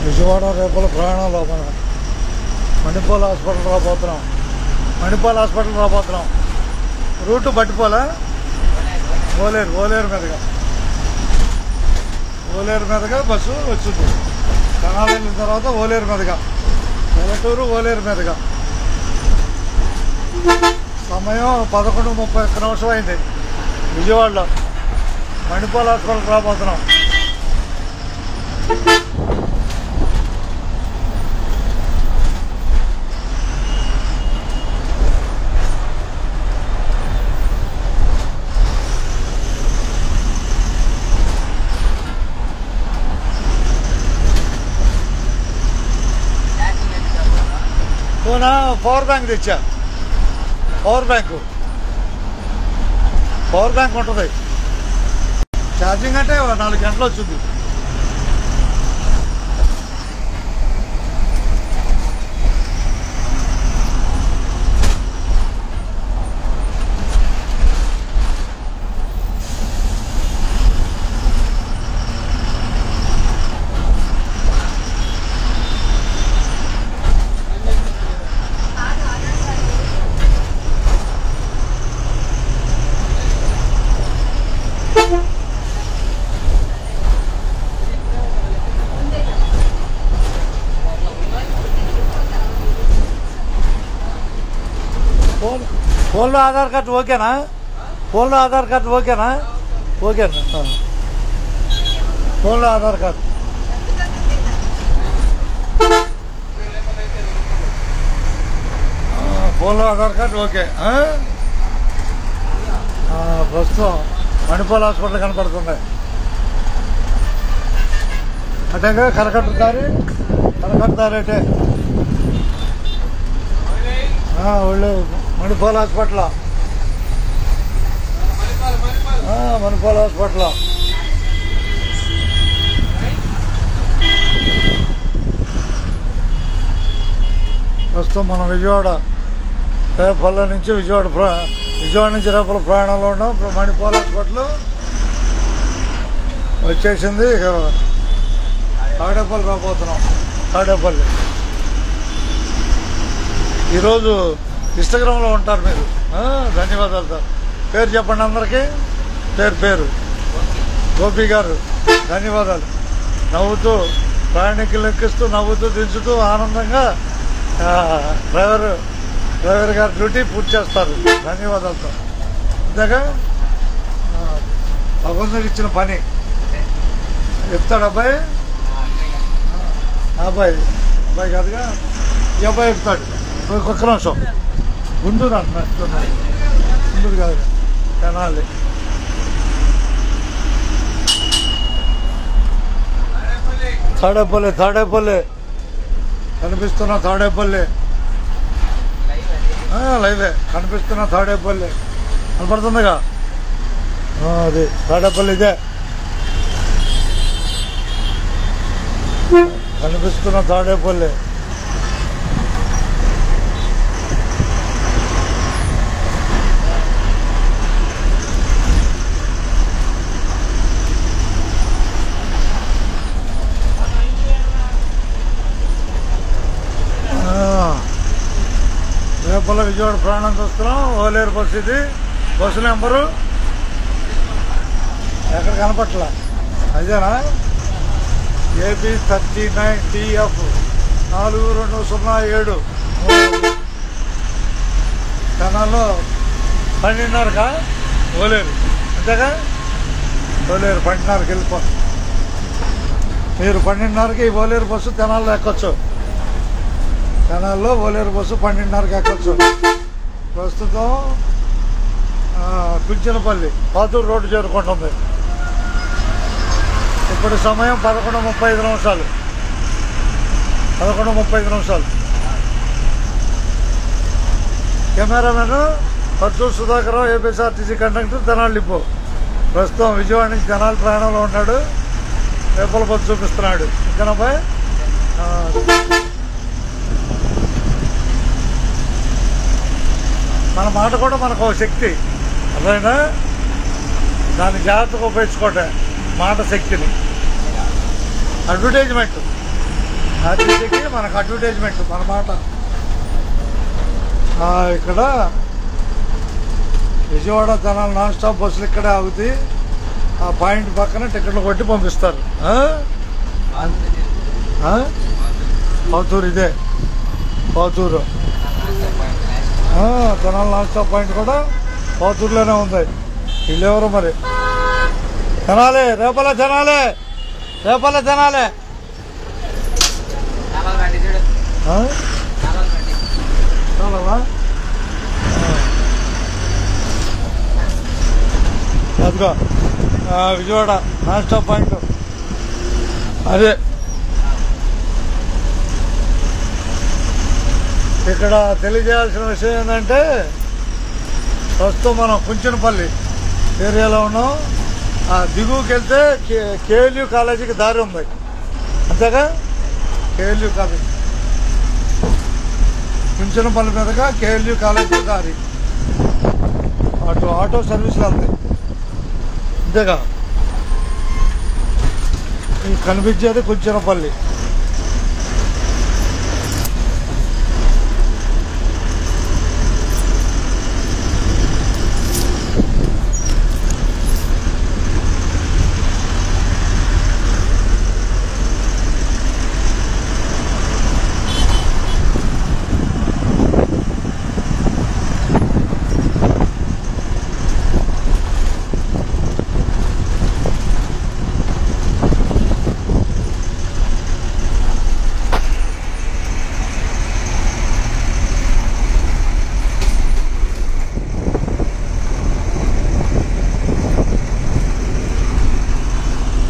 విజయవాడ రేపల ప్రయాణంలో మనం Manipal hospital రాబోతున్నాం. Route బట్టిపోలా Oleru మీదుగా బస్సు వచ్చింది. తెనాలి వెళ్ళిన తర్వాత ఓలేరు మీదుగా, వెల్లటూరు ఓలేరు మీదుగా. సమయం 11:31 అయింది. విజయవాడలో మణిపాల్ హాస్పిటల్ రాబోతున్నాం. పవర్ బ్యాంక్ తెచ్చా. పవర్ బ్యాంక్ ఉంటుంది. ఛార్జింగ్ అంటే 4 గంటలు వచ్చింది. ఫోన్లో ఆధార్ కార్డు ఓకేనా? ఫోన్లో ఆధార్ కార్డు ఓకేనా? ఫోన్లో ఆధార్ కార్డు ఓకే. ప్రస్తుతం మణిపాల్ హాస్పిటల్ కనపడుతుంది. అంటే కరకట్ట దారి అంటే ఒళ్ళు మణిపాల్ హాస్పిటల్. ప్రస్తుతం మనం విజయవాడ నుంచి రేపల ప్రయాణంలో ఉన్నాం. మణిపాల్ హాస్పిటల్ వచ్చేసింది. తాడేపల్లి రాబోతున్నాం. ఈరోజు ఇన్స్టాగ్రామ్లో ఉంటారు మీరు. ధన్యవాదాలు సార్. పేరు చెప్పండి అందరికీ. పేరు గోపి గారు. ధన్యవాదాలు. నవ్వుతూ ప్రయాణికులు ఎక్కిస్తూ, నవ్వుతూ దించుతూ ఆనందంగా డ్రైవర్ గారి డ్యూటీ పూర్తి చేస్తారు. ధన్యవాదాలు సార్. ఇందాక భగవంతుడికి ఇచ్చిన పని చెప్తాడు అబ్బాయి కాదుగా, ఈ అబ్బాయి చెప్తాడు. ఒక్క నిమిషం గుంటూరు అంటున్నాడు. గుంటూరు కాదు, తెనాలి. తాడేపల్లి కనిపిస్తున్న తాడేపల్లి లైవే కనిపిస్తున్న తాడేపల్లి కనపడుతుందిగా. అది తాడేపల్లి ఇదే కనిపిస్తున్న తాడేపల్లి. రేపల విజయవాడ ప్రయాణం చూస్తున్నాం. ఓలేరు బస్సు ఇది. బస్సు నెంబరు ఎక్కడ కనపట్ల అదేనా? AP 39TF 4207. తెనాల్లో 12:30కా ఓలేరు అంతేగా? ఓలేరు 12:30కి వెళ్ళిపో. మీరు 12:30కి ఓలేరు బస్సు తెనాల్లో ఎక్కొచ్చు. తెనాల్లో ఓలేరు బస్సు 12:30కి ఎక్కొచ్చు. ప్రస్తుతం కుంచెనపల్లి పాతూరు రోడ్డు చేరుకుంటుంది. ఇప్పుడు సమయం 11:35. 11:35. Cameraman Parchuru Sudhakar, APSRTC conductor, Tenali depot. ప్రస్తుతం విజయవాడ నుంచి తెనాలి ప్రయాణంలో ఉన్నాడు. రేపల బస్సు చూపిస్తున్నాడు. ఇంకనపై మన మాట కూడా మనకు శక్తి. అదైనా దాన్ని జాగ్రత్తగా ఉపయోగించుకోవటం మాట శక్తిని. అడ్వర్టైజ్మెంట్ ఆర్టీసీకి మనకు అడ్వర్టైజ్మెంట్ మన మాట. ఇక్కడ విజయవాడ తెనాలి నాన్ స్టాప్ బస్సులు ఇక్కడే ఆగుతాయి. ఆ పాయింట్ పక్కన టికెట్లు కొట్టి పంపిస్తారు. పాతూరు, ఇదే Pathuru. Tenali non stop point కూడా పాతూరులోనే ఉంది. వీళ్ళెవరు మరి? తెనాలి, రేపల్ల తెనాలి, రేపల్ల తెనాలి. చాలవా? అదిగో విజయవాడ నాన్ స్టాప్ పాయింట్ అదే. ఇక్కడ తెలియజేయాల్సిన విషయం ఏంటంటే, ప్రస్తుతం మనం కుంచెనపల్లి ఏరియాలో ఉన్నాం. దిగువకి వెళ్తే కేఎల్యూ కాలేజీకి దారి ఉంది, అంతేగా? కేఎల్యూ కాలేజీ కుంచెనపల్లి మీదగా కేఎల్యూ కాలేజీ దారి. ఆటో సర్వీసులు వెళ్తాయి, అంతేగా? కనిపించేది కుంచెనపల్లి.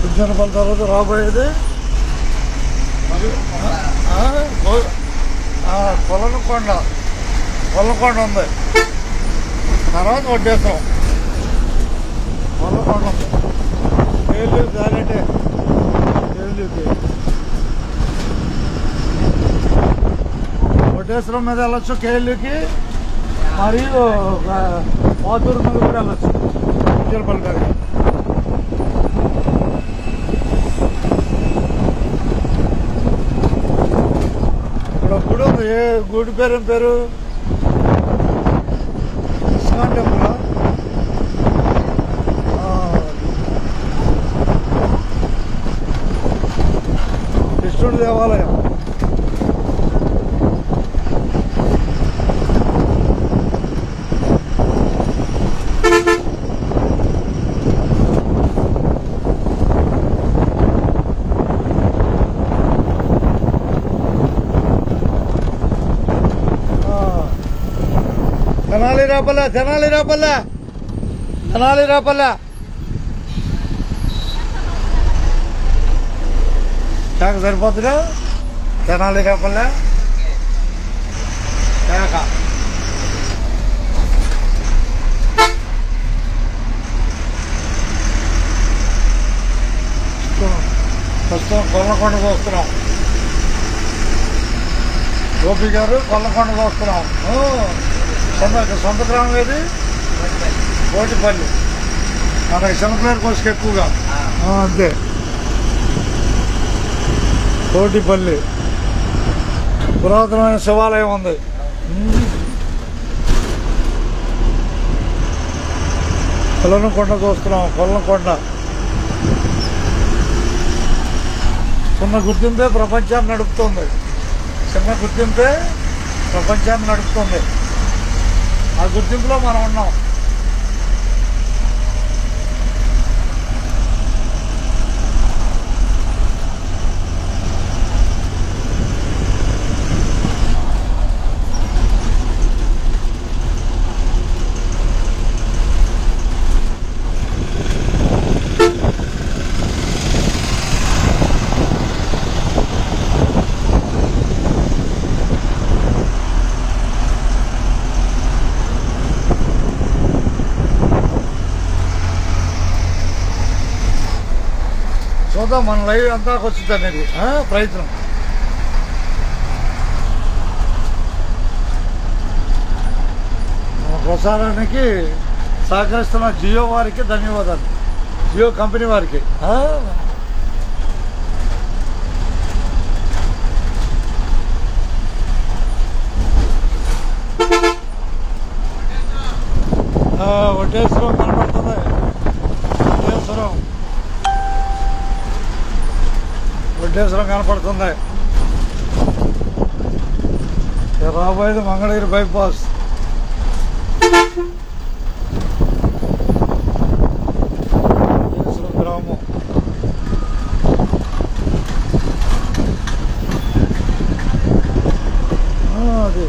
కుంచెనపల్లి తర్వాత రాబోయేది కొల్లకొండ ఉంది. తర్వాత వడ్డేస్తాం. కొల్లకొండ ఉంది. కేఎల్యూ దారంటే కేఎల్యూకి వడ్డేశ్వరం మీద వెళ్ళొచ్చు, కేఎల్యూకి. మరియు పాతూరు మీద కూడా వెళ్ళొచ్చు, కుంచెనపల్లి మీద. గుడి ఉంది. ఏ గుడి పేరు? ఏం పేరు? ISKCON temple. కృష్ణుడి దేవాలయం. తెనాలి రేపల్ల, తెనాలి రేపల్ల, తెనాలి రేపల్ల. శాఖ సరిపోతుందా? తెనాలి రేపల్ల శాఖ. ప్రస్తుతం కొల్లకొండకు వస్తున్నాం. గోపి గారు కొల్లకొండకు వస్తున్నాం. సొంత గ్రామం ఏది? కోటిపల్లి. మనకి శనకలేరు కోసుకు ఎక్కువగా. అంతే, కోటిపల్లి. పురాతనమైన శివాలయం ఉంది. కొల్లకొండకు వస్తున్నాం. కొల్లకొండ చిన్న గుర్తింపే ప్రపంచాన్ని నడుపుతుంది. చిన్న గుర్తింపే ప్రపంచాన్ని నడుపుతుంది. ఆ గుర్తింపులో మనం ఉన్నాం. చూద్దాం మన లైవ్ అంతా వచ్చింది అనేది ప్రయత్నం. ప్రసారానికి సహకరిస్తున్న జియో వారికి ధన్యవాదాలు. జియో కంపెనీ వారికి వడ్డేశ్వరం కనపడుతుంది. రాబోయేది మంగళగిరి బైపాస్. గ్రామం అది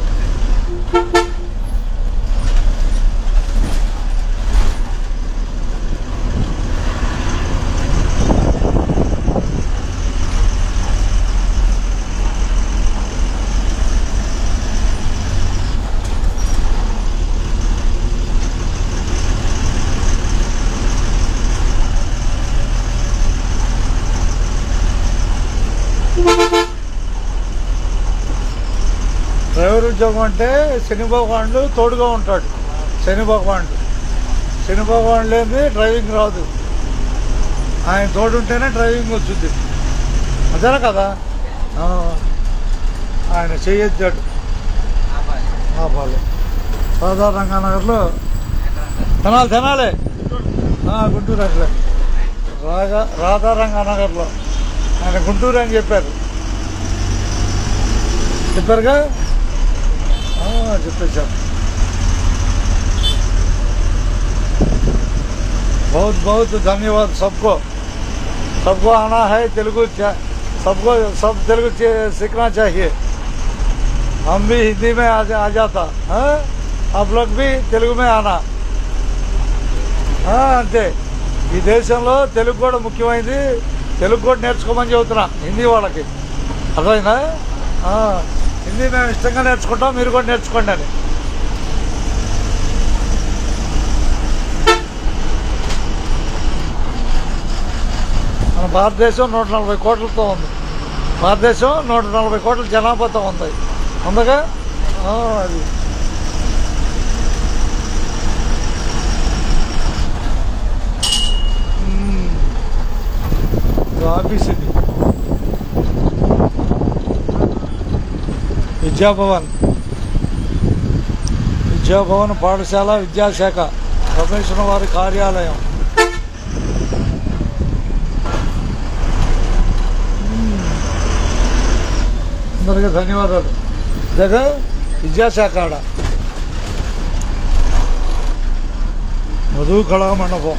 డ్రైవర్ ఉద్యోగం అంటే శని భగవానుడు తోడుగా ఉంటాడు. శని భగవానుడు లేని డ్రైవింగ్ రాదు. ఆయన తోడుంటేనే డ్రైవింగ్ వచ్చింది. అదేనా కదా? ఆయన చేయొచ్చాడు. ఆపాలి. రాధా రంగానగర్లో తినాలి గుంటూరు అట్లే రాధా రంగానగర్లో ఆయన గుంటూరు అని చెప్పారుగా. చెప్పేశారు. बहुत बहुत धन्यवाद सबको आना है तेलुगु सबको सब तेलुगु सीखना चाहिए. हम भी हिंदी में आ जाता है, आप लोग भी तेलुगु में आना. అంతే. ఈ దేశంలో తెలుగు కూడా ముఖ్యమైనది. తెలుగు కూడా నేర్చుకోమని చెబుతున్నా హిందీ వాళ్ళకి. అర్థమైందా? హిందీ మేము ఇష్టంగా నేర్చుకుంటాం, మీరు కూడా నేర్చుకోండి అని. మన భారతదేశం 140 కోట్లతో ఉంది. భారతదేశం 140 కోట్ల జనాభాతో ఉంది. అందుగా అది ఆఫీస్ ఇది. విద్యాభవన్ పాఠశాల విద్యాశాఖ కమిషనర్ వారి కార్యాలయం. అందరికీ ధన్యవాదాలు. జగన్ విద్యాశాఖ ఆడ మధు కళా మండపం.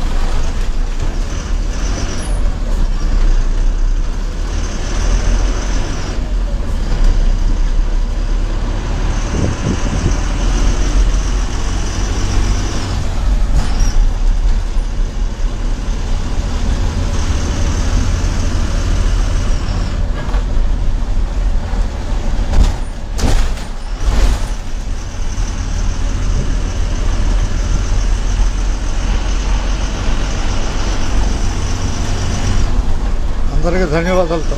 అందరికీ ధన్యవాదాలతో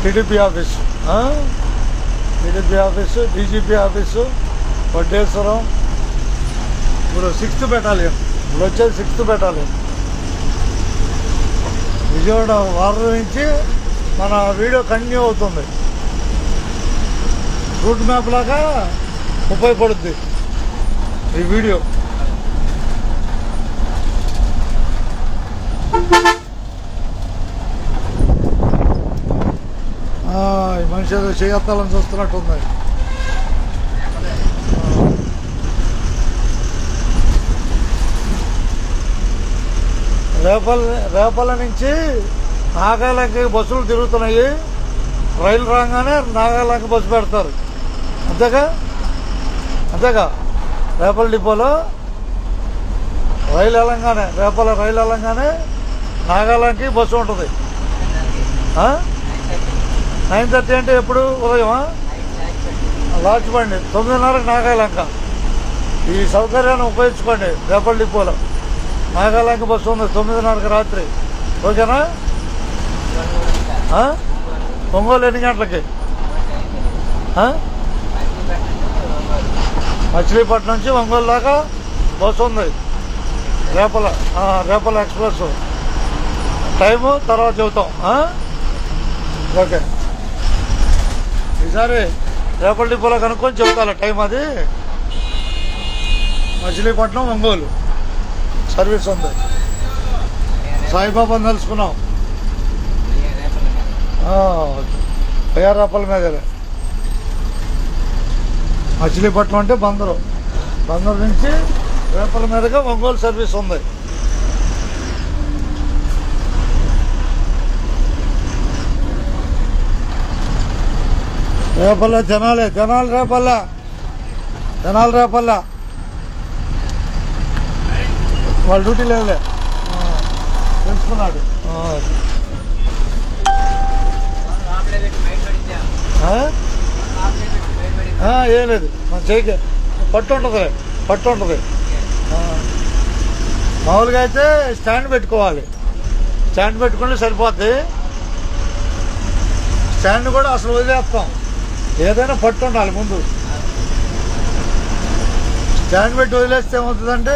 TDP office, DGP office, Vaddeswaram. ఇప్పుడు 6th బెటాలియన్, ఇప్పుడు వచ్చేది 6th బెటాలియన్. విజయవాడ వారం నుంచి మన వీడియో కంటిన్యూ అవుతుంది. రూట్ మ్యాప్ లాగా ఉపయోగపడుద్ది ఈ వీడియో. ఈ మనిషి ఏదో చేయత్తాలని చూస్తున్నట్టుంది. రేపల్ల నుంచి నాగాలంకి బస్సులు తిరుగుతున్నాయి. రైలు రాగానే నాగాలంకి బస్సు పెడతారు. అంతేగా రేపల డిపోలో రైలు వెళ్ళంగానే నాగాలంకి బస్సు ఉంటుంది. 9:30 అంటే ఎప్పుడు? ఉదయమా? లాడ్జ్ బండి 9:30కి నాగాలంక. ఈ సౌకర్యాన్ని ఉపయోగించుకోండి. రేపల డిపోలో నాగాలంక బస్సు ఉంది 9:30కి రాత్రి. ఓకేనా? ఒంగోలు ఎన్ని గంటలకి? మచిలీపట్నం నుంచి ఒంగోలు దాకా బస్సు ఉంది. రేపల ఎక్స్ప్రెస్. టైము తర్వాత చెబుతాం. ఓకే, ఈసారి రేపల డిపోలో కనుక్కొని చెబుతాను టైం. అది మచిలీపట్నం ఒంగోలు సర్వీస్ ఉంది. సాయిబాబాను తెలుసుకున్నాం. బయ్యారపల్లి మీదే మచిలీపట్నం అంటే బందరు నుంచి రేపల మీదుగా ఒంగోలు సర్వీస్ ఉంది. రేపల్ల జనాలు రేపల్ల వాళ్ళ డ్యూటీ లేదులే తెలుసుకున్నాడు. ఏం లేదు మన చేయికి పట్టు ఉంటుంది. మామూలుగా అయితే స్టాండ్ పెట్టుకోవాలి, స్టాండ్ పెట్టుకుంటే సరిపోద్ది. స్టాండ్ కూడా అసలు వదిలేస్తాం, ఏదైనా పట్టు ఉండాలి ముందు. స్టాండ్ పెట్టి వదిలేస్తే ఏమవుతుందంటే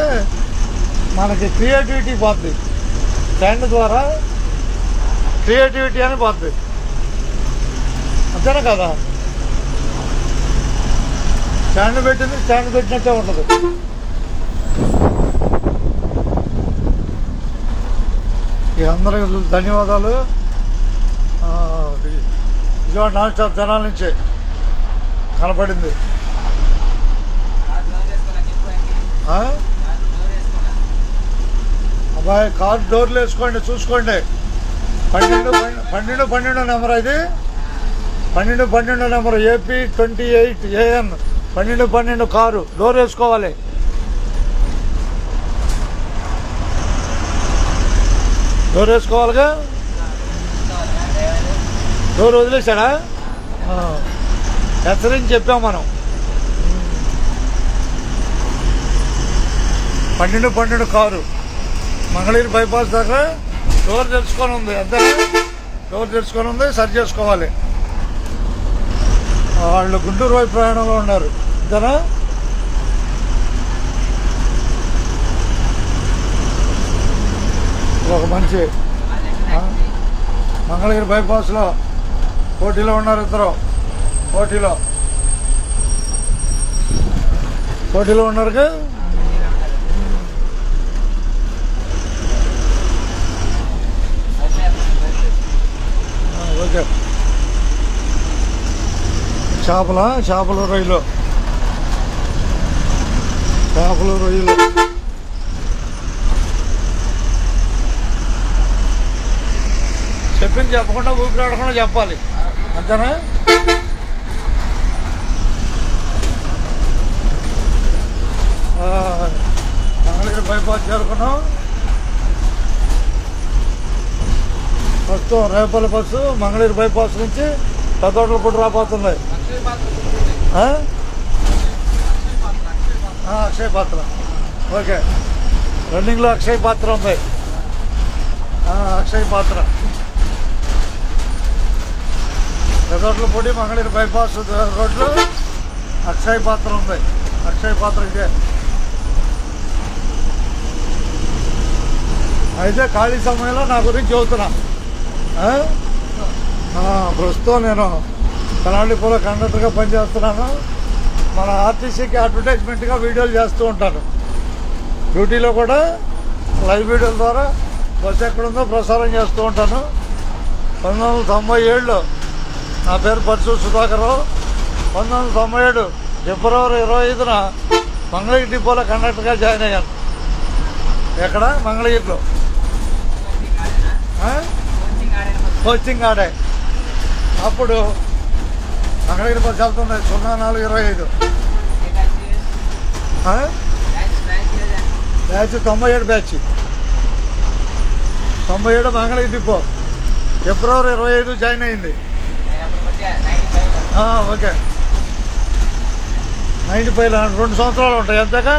మనకి క్రియేటివిటీ పోద్ది, స్టాండ్ ద్వారా క్రియేటివిటీ అని పోద్ది, అంతేనా కదా. స్టాండ్ పెట్టినట్టే ఉంటుంది. అందరికి ధన్యవాదాలు. విజయవాడ నాన్ స్టాప్ జనాల నుంచి కనపడింది. అబ్బాయి కారు డోర్లు వేసుకోండి, చూసుకోండి. 12 నెంబర్ ఇది, 12 number AP 28 AN 12 car door వేసుకోవాలి. డోర్ వేసుకోవాలిగా. డోర్ వదిలేశాడా? హెచ్చరించి చెప్పాం మనం. 12 కారు మంగళగిరి బైపాస్ దగ్గర డోర్ తెరుచుకొని ఉంది, అంతేనా. డోర్ తెరుచుకొని ఉంది, సరి చేసుకోవాలి. వాళ్ళు గుంటూరు వైపు ప్రయాణంలో ఉన్నారు, అంతేనా. ఒక మంచి మంగళగిరి బైపాస్లో పోటీలో ఉన్నారు, ఇద్దరు పోటీలో ఉన్నారు. ఓకే. చేపల రొయ్యలు చెప్పింది చెప్పకుండా ఊపిరాడకుండా చెప్పాలి, అంతేనా. మంగళగిరి బైపాస్ చేరుకున్నాం. ప్రస్తుతం రేపల్లి బస్సు మంగళగిరి బైపాస్ నుంచి పెద్దోట్ల కూడా రాబోతుంది. అక్షయ పాత్ర, ఓకే. రన్నింగ్లో అక్షయ పాత్ర ఉంది. అక్షయ పాత్ర పెద్దోట్లపూడి మంగళగిరి బైపాస్ రోడ్లో అక్షయ పాత్ర ఉంది. అక్షయ పాత్ర ఇదే. అయితే ఖాళీ సమయంలో నా గురించి చెబుతున్నా. ప్రస్తుతం నేను కలాడిపోలో కండక్టర్గా పనిచేస్తున్నాను. మన ఆర్టీసీకి అడ్వర్టైజ్మెంట్గా వీడియోలు చేస్తూ ఉంటాను. డ్యూటీలో కూడా లైవ్ వీడియోల ద్వారా బస్సు ఎక్కడుందో ప్రసారం చేస్తూ ఉంటాను. 1997 నా పేరు పరశు సుధాకర్రావు. 1997 ఫిబ్రవరి 25న మంగళగిరి డిపోలో కండక్టర్గా జాయిన్ అయ్యాను. ఎక్కడ? మంగళగిరిలో కోచింగ్ ఆడే. అప్పుడు మంగళగిరి బస్సు వెళ్తుంది 0425 బ్యాచ్ 97 బ్యాచ్ 97 మంగళగిరి డిపో ఫిబ్రవరి 25 జాయిన్ అయింది. ఓకే. 95 2 సంవత్సరాలు ఉంటాయి, అంతేగా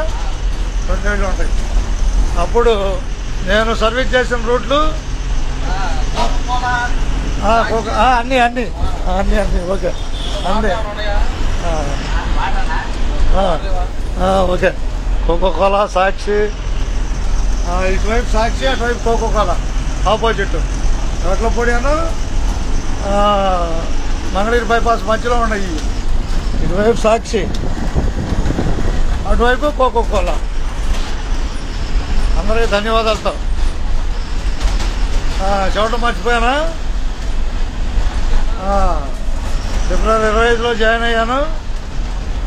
2 ఏళ్ళు ఉంటాయి. అప్పుడు నేను సర్వీస్ చేసిన రూట్లు అన్నీ ఓకే అన్నీ ఓకే. కోకోకోలా, సాక్షి, ఇటువైపు సాక్షి, అటువైపు కోకోకోలా ఆపోజిట్. రోట్లపూడి అను మంగళగిరి బైపాస్ మధ్యలో ఉన్నాయి. ఇటువైపు సాక్షి, అటువైపు కోకోకోలా. అందరికీ ధన్యవాదాలతో. చెప్పడం మర్చిపోయానా? ఫిబ్రవరి 25లో జాయిన్ అయ్యాను.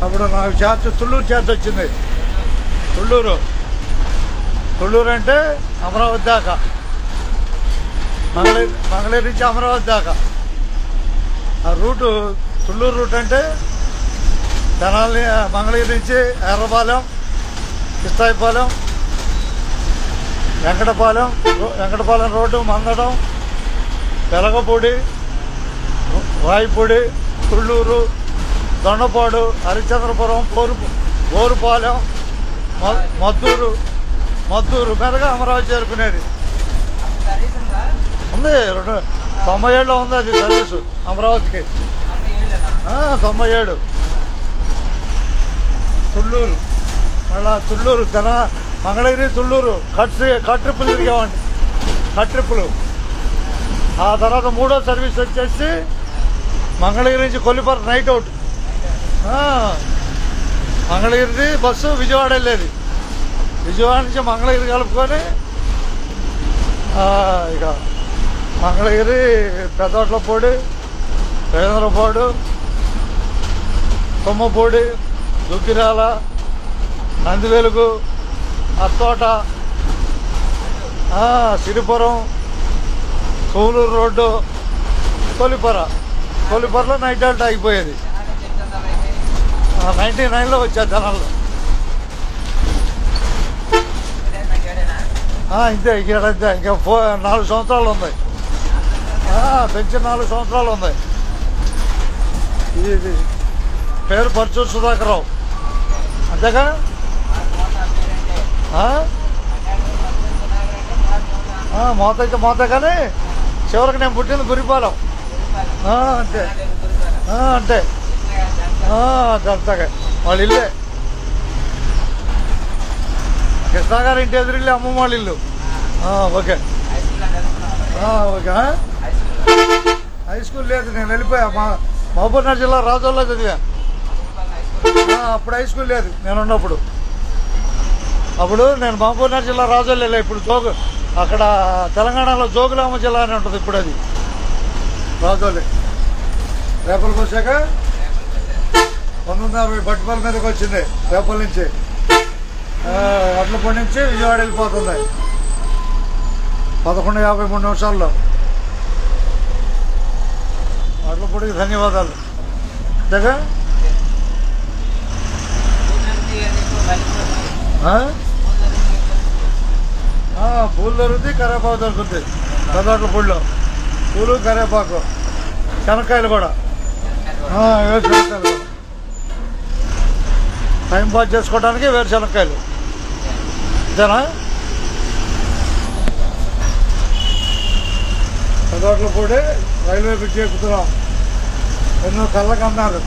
అప్పుడు నాకు ఛార్జ్ తుళ్ళూరు ఛార్జ్ వచ్చింది. తుళ్ళూరు అంటే అమరావతి దాకా, మంగళగిరి నుంచి అమరావతి దాకా ఆ రూటు. తుళ్ళూరు రూట్ అంటే తెనాలి, మంగళగిరి నుంచి ఎర్రపాలెం, కిస్తాయిపాలెం, వెంకటపాలెం రోడ్డు, మందడం, వెలగపూడి, రాయిపూడి, తుళ్ళూరు, దొండపాడు, హరిశ్చంద్రపురం, ఓరుపాలెం, మద్దూరు మీదగా అమరావతి చేరుకునేది. ఉంది 97లో ఉంది అది సర్వీసు అమరావతికి. 97 తుళ్ళూరు, మళ్ళా తుళ్ళూరు మంగళగిరి తుళ్ళూరు కట్ ట్రిప్పులు తిరిగామండి. కట్ ట్రిప్పులు. ఆ తర్వాత 3వ సర్వీస్ వచ్చేసి మంగళగిరి నుంచి కొల్లిపర నైట్ అవుట్. మంగళగిరిది బస్సు విజయవాడ వెళ్ళేది. విజయవాడ నుంచి మంగళగిరి కలుపుకొని ఇక మంగళగిరి, పెద్దోట్లపూడి, రేంద్రపాడు, కొమ్మపూడి, దుగ్గిరాల, నందివెలుగు, అత్తోట, సిరిపురం, కోవూరు రోడ్డు, కొల్లిపరలో నైట్ హాల్ట్ ఆగిపోయేది. 99లో వచ్చా జనాల్లో. ఇంతే ఇంకేడంతే. ఇంకా 4 సంవత్సరాలు ఉన్నాయి. పెంచిన 4 సంవత్సరాలు ఉన్నాయి. ఇది పేరు పరచూరు సుధాకర్రావు అంతేగా. మోత కానీ చివరికి నేను పుట్టింది గురిపాలెం. అంతే అంతగా వాళ్ళ ఇల్లే. కృష్ణ గారి ఇంటి ఎదురిల్లు అమ్మమ్మ వాళ్ళ ఇల్లు. ఓకే. హై స్కూల్ లేదు, నేను వెళ్ళిపోయా. మహబూబ్నగర్ జిల్లా రాజోల్లో చదివా. అప్పుడు హై స్కూల్ లేదు నేను ఉన్నప్పుడు. అప్పుడు నేను మహబూబ్నగర్ జిల్లా రాజోల్లో వెళ్ళా. ఇప్పుడు అక్కడ తెలంగాణలో జోగులామ జిల్లా అని ఉంటుంది. ఇప్పుడు అది రాజోలే. రేపలకు వచ్చాక 1960 బట్టిపల్లి మీదకి వచ్చింది. రేపల నుంచి అట్లపూడి నుంచి విజయవాడ వెళ్ళిపోతుంది 11:53 నిమిషాల్లో. అట్లపూడికి ధన్యవాదాలు. అంతేగా. పూలు దొరుకుతుంది, కరివేపాకు దొరుకుతుంది పెద్దోట్లపూడిలో. పూలు, కరివేపాకు, శనక్కాయలు కూడా. వేరుశనక్కాయలు కూడా టైం పాస్ చేసుకోవడానికి వేరుశనక్కాయలు. అంతేనా. పెద్దోట్లపూడి రైల్వే బ్రిడ్జి ఎక్కుతున్నాం. ఎన్నో కళ్ళకన్నారు.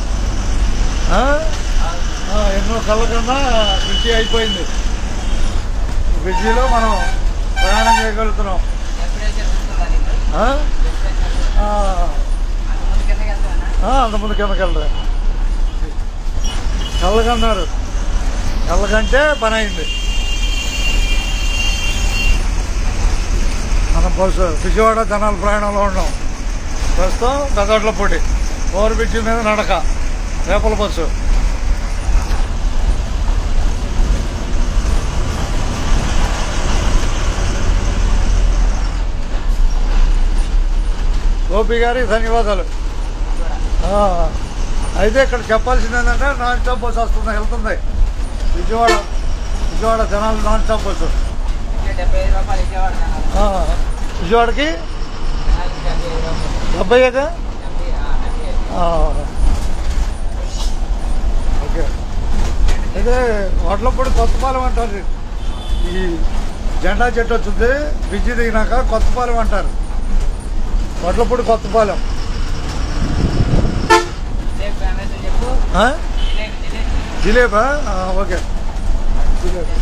బ్రిడ్జి అయిపోయింది. బ్రిడ్జిలో మనం ప్రయాణం చేయగలుగుతున్నాం. అంతకుముందు కిందకి వెళ్ళరా. కళ్ళకన్నారు. కళ్ళకంటే పని అయింది. మనం విజయవాడ జనాల ప్రయాణంలో ఉన్నాం. ప్రస్తుతం పెద్దోట్లపూడి ఓవర్ బ్రిడ్జి మీద నడక, రేపల బస్సు. గోపి గారికి ధన్యవాదాలు. అయితే ఇక్కడ చెప్పాల్సింది ఏంటంటే నాన్ స్టాప్ బస్సు వెళ్తుంది విజయవాడ జనాలు నాన్ స్టాప్ బస్సు. విజయవాడకి 70. ఓకే. అయితే వడ్లపూడి కొత్తపాలెం అంటారు. ఈ జెండా చెట్టు వచ్చింది బ్రిడ్జి దిగినాక కొత్తపాలెం అంటారు. వడ్లపూడి కొత్తపాలెం. జిలేబా. ఓకే. జిలేబీ.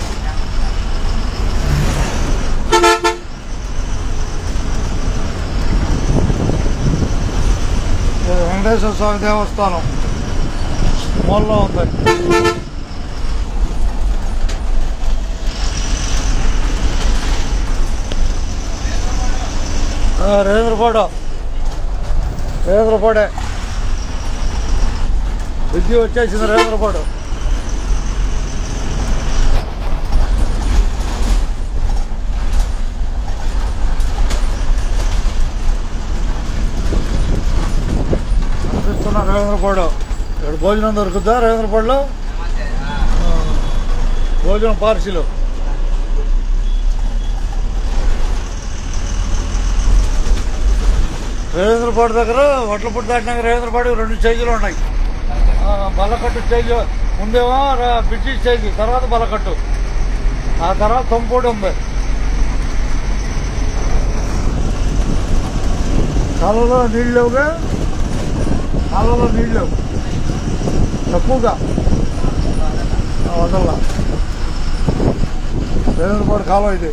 వెంకటేశ్వర స్వామి దేవస్థానం మూలలో ఉంది. రేంద్రపాడే బ్రిడ్జి వచ్చేసింది రేంద్రపాడు. కనిపిస్తున్నా రేంద్రపాడు. ఇక్కడ భోజనం దొరుకుద్దా రేంద్రపాడులో? భోజనం పార్సిలు. రేంద్రపాడు దగ్గర వడ్లపుట్టు దాటినాక రేంద్రపాడు 2 స్టేజీలు ఉన్నాయి. బల్లకట్టు స్టేజ్ ముందేమో బ్రిడ్జి స్టేజ్, తర్వాత బల్లకట్టు, ఆ తర్వాత తొంపూడి ఉంది. కాలువలో నీళ్ళు లేవుగా, కాలువలో నీళ్ళు లేవు తక్కువగా వదల్లా. రేంద్రపాడు కాలువ ఇది.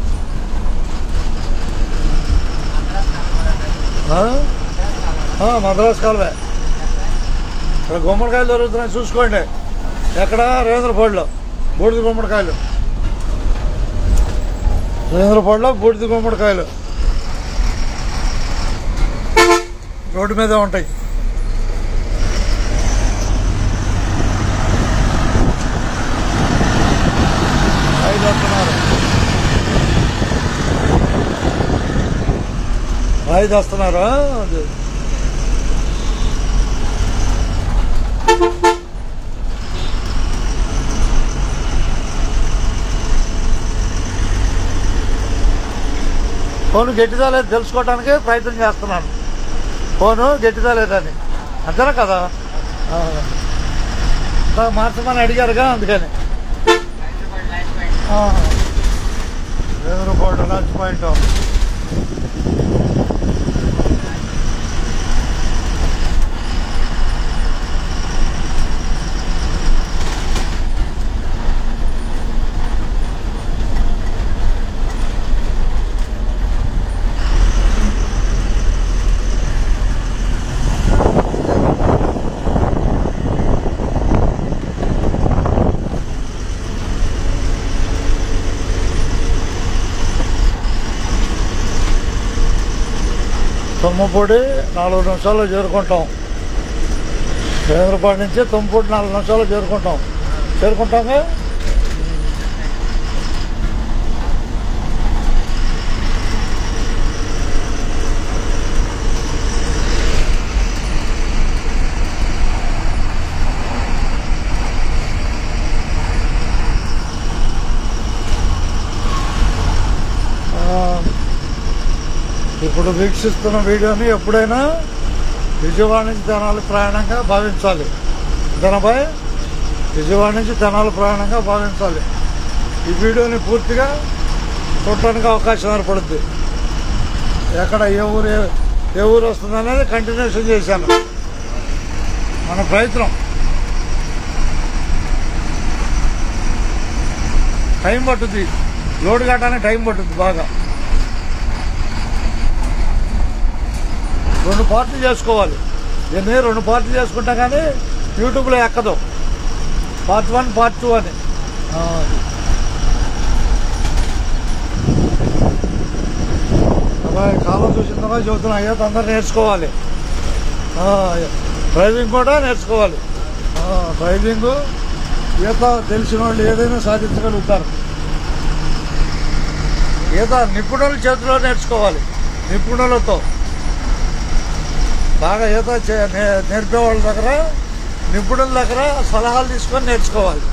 మద్రాసు కాలువే. ఇక్కడ గుమ్మడికాయలు దొరుకుతున్నాయి చూసుకోండి. ఎక్కడ? రేంద్రపాడులో బూడిద గుమ్మడికాయలు. రేంద్రపాడులో బూడిద గుమ్మడికాయలు రోడ్డు మీదే ఉంటాయి. రాయి తెస్తున్నారా? అది ఫోన్ గట్టిదా లేదు తెలుసుకోవడానికి ప్రయత్నం చేస్తున్నాను. ఫోను గట్టిదా లేదని. అంతేనా కదా? మార్చమని అడిగారుగా, అందుకని. రేంద్రపాడు లంచ్ పాయింట్. తుమ్మపూడి 4 నిమిషాల్లో చేరుకుంటాం. రేంద్రపాడు నుంచి తుమ్మపూడి 4 నిమిషాల్లో చేరుకుంటాంగా. ఇప్పుడు వీక్షిస్తున్న వీడియోని ఎప్పుడైనా విజయవాడ నుంచి తెనాలి ప్రయాణంగా భావించాలి. ధనబాయ్, విజయవాడ నుంచి తెనాలి ప్రయాణంగా భావించాలి. ఈ వీడియోని పూర్తిగా చూడటానికి అవకాశం ఏర్పడుద్ది. ఎక్కడ ఏ ఊరు వస్తుందనేది కంటిన్యూషన్ చేశాను. మన ప్రయత్నం. టైం పట్టుద్ది, లోడ్ కావడానికి టైం పట్టుద్ది బాగా. 2 పార్ట్లు చేసుకోవాలి. దీన్ని 2 పార్ట్లు చేసుకుంటా కానీ యూట్యూబ్లో ఎక్కదు. పార్ట్ 1, పార్ట్ 2 అని. అబ్బాయి కాలం చూసిందా చెబుతున్నా. ఈత అందరూ నేర్చుకోవాలి. డ్రైవింగ్ కూడా నేర్చుకోవాలి. డ్రైవింగ్, ఈత తెలిసిన వాళ్ళు ఏదైనా సాధించగలుగుతారు. ఈత నిపుణుల చేతిలో నేర్చుకోవాలి. నిపుణులతో బాగా ఈత నేర్పే వాళ్ళ దగ్గర, నిపుణుల దగ్గర సలహాలు తీసుకొని నేర్చుకోవాలి.